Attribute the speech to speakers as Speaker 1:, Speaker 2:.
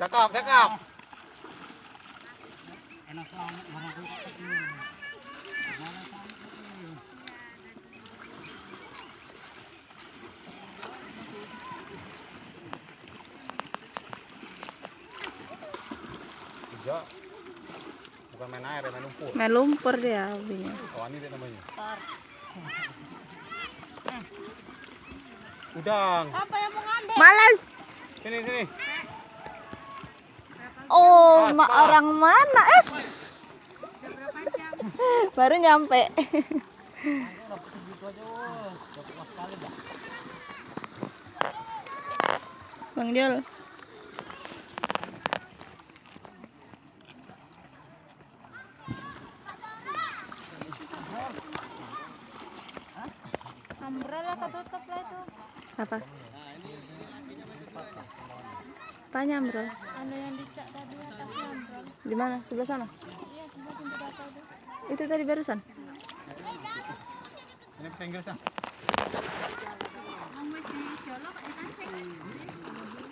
Speaker 1: Cakep, cakep.
Speaker 2: Enak banget barang kulkas ini. Mana sampai ini?
Speaker 1: Iya. Bukan main air, main lumpur.
Speaker 3: Main lumpur dia hobinya.
Speaker 1: Oh, ini dia namanya. Udang.
Speaker 4: Siapa yang mau ngambil?
Speaker 3: Malas.
Speaker 1: Sini, sini.
Speaker 3: Oh,
Speaker 1: Pas.
Speaker 3: orang mana? Baru nyampe. Bang Jol.
Speaker 4: Umbrella ketutup lah itu.
Speaker 3: Apa? Apanya, Bro?
Speaker 4: Anu yang dicak tadi atasnya umbrella.
Speaker 3: Di mana? Sebelah sana?
Speaker 4: Iya, sebelah pintu data itu.
Speaker 3: Itu tadi barusan.
Speaker 1: Ini bahasa Inggrisnya.
Speaker 4: Yang wis dijolok di kancing.